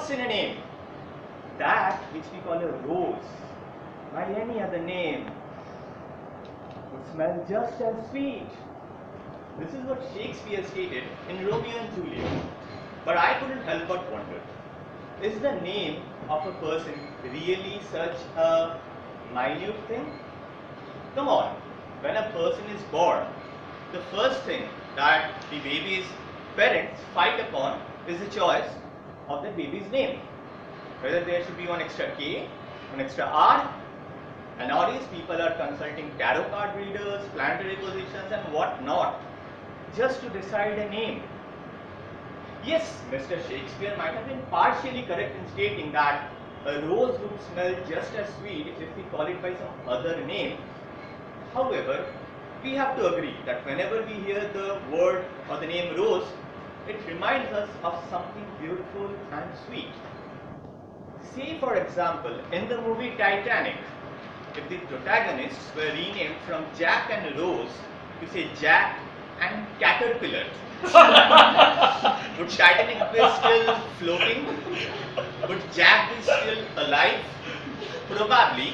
What's in a name? That which we call a rose, by any other name, would smell just as sweet. This is what Shakespeare stated in Romeo and Juliet. But I couldn't help but wonder, is the name of a person really such a minute thing? Come on, when a person is born, the first thing that the baby's parents fight upon is the choice of the baby's name. Whether there should be one extra K, one extra R, and nowadays people are consulting tarot card readers, planetary positions and what not, just to decide a name. Yes, Mr. Shakespeare might have been partially correct in stating that a rose would smell just as sweet if we call it by some other name. However, we have to agree that whenever we hear the word or the name rose, it reminds us of something beautiful and sweet. Say for example, in the movie Titanic, if the protagonists were renamed from Jack and Rose to say Jack and Caterpillar, would Titanic be still floating? Would Jack be still alive? Probably.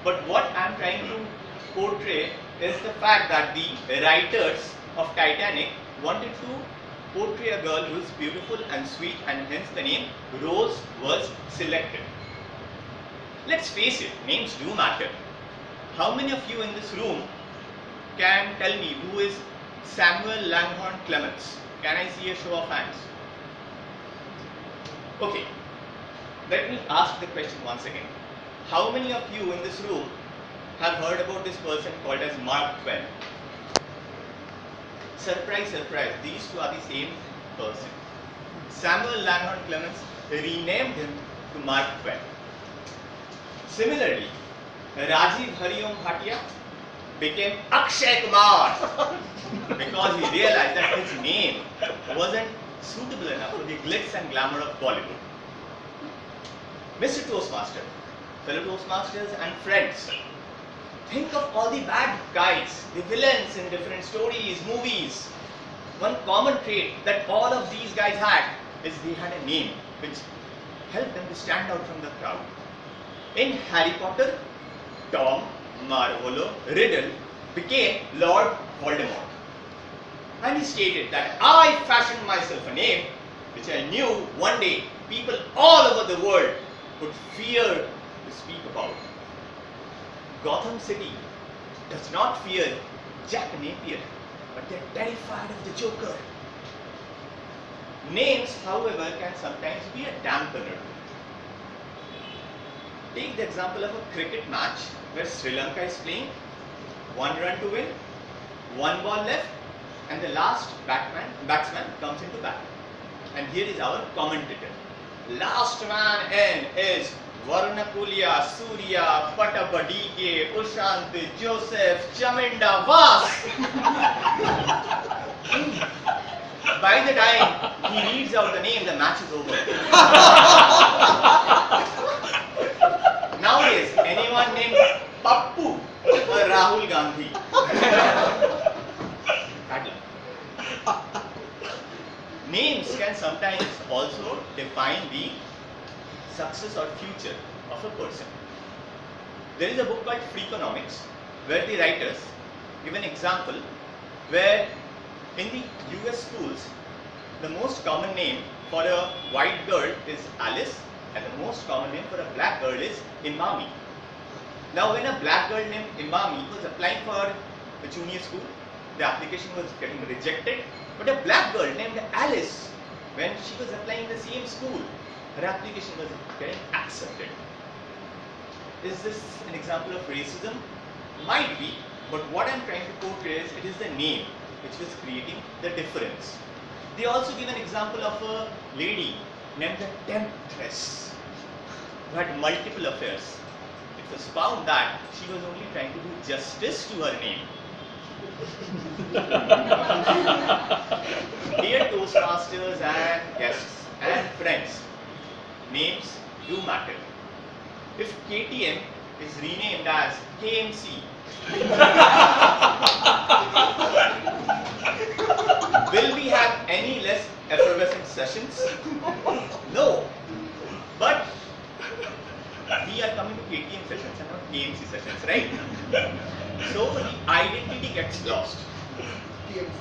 But what I am trying to portray is the fact that the writers of Titanic wanted to portray a girl who is beautiful and sweet, and hence the name Rose was selected. Let's face it, names do matter. How many of you in this room can tell me who is Samuel Langhorne Clements? Can I see a show of hands? Okay, let me ask the question once again. How many of you in this room have heard about this person called as Mark Twain? Surprise, surprise, these two are the same person. Samuel Langhorne Clements renamed him to Mark Twain. Similarly, Rajiv Hariom Bhatia became Akshay Kumar because he realized that his name wasn't suitable enough for the glitz and glamour of Bollywood. Mr. Toastmaster, fellow Toastmasters and friends, think of all the bad guys, the villains in different stories, movies. One common trait that all of these guys had is they had a name which helped them to stand out from the crowd. In Harry Potter, Tom Marvolo Riddle became Lord Voldemort. And he stated that I fashioned myself a name which I knew one day people all over the world would fear to speak about. Gotham City does not fear Jack Napier, but they're terrified of the Joker. Names, however, can sometimes be a dampener. Take the example of a cricket match where Sri Lanka is playing, 1 run to win, 1 ball left, and the last batsman comes into bat. And here is our commentator. Last man in is Varnakulia, Surya, Patabadike, Ushant, Joseph, Chaminda, Vas. By the time he reads out the name, the match is over. Nowadays, anyone named Pappu or Rahul Gandhi? Bad luck. Names can sometimes also define the success or future of a person. There is a book called Freakonomics where the writers give an example where in the US schools the most common name for a white girl is Alice and the most common name for a black girl is Imami. Now when a black girl named Imami was applying for a junior school, the application was getting rejected, but a black girl named Alice, when she was applying the same school, her application was getting accepted. Is this an example of racism? Might be, but what I am trying to portray is it is the name which was creating the difference. They also give an example of a lady named the Temptress who had multiple affairs. It was found that she was only trying to do justice to her name. Dear Toastmasters and guests and friends, names do matter. If KTM is renamed as KMC, will we have any less effervescent sessions? No. KTM sessions and not KMC sessions, right? So the identity gets lost.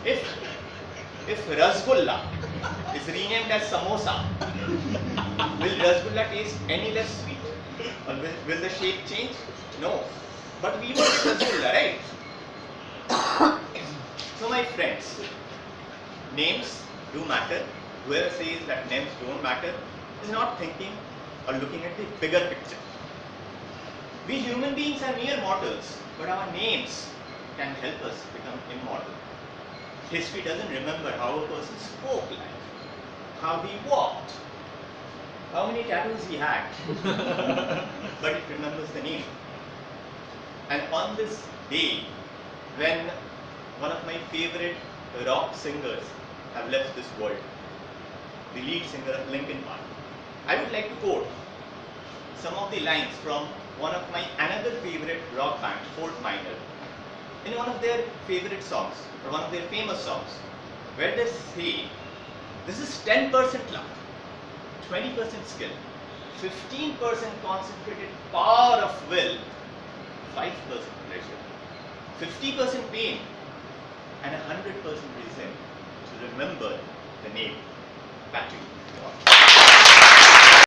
If Rasgulla is renamed as Samosa, will Rasgulla taste any less sweet? Or will the shape change? No. But we want Rasgulla, right? So my friends, names do matter. Whoever says that names don't matter is not thinking or looking at the bigger picture. We human beings are mere mortals, but our names can help us become immortal. History doesn't remember how a person spoke like, how he walked, how many tattoos he had, but it remembers the name. And on this day, when one of my favorite rock singers have left this world, the lead singer of Linkin Park, I would like to quote some of the lines from one of my another favorite rock band, Fort Minor, in one of their favorite songs, or one of their famous songs, where they say, this is 10% luck, 20% skill, 15% concentrated power of will, 5% pressure, 50% pain, and 100% reason to remember the name. Back to you.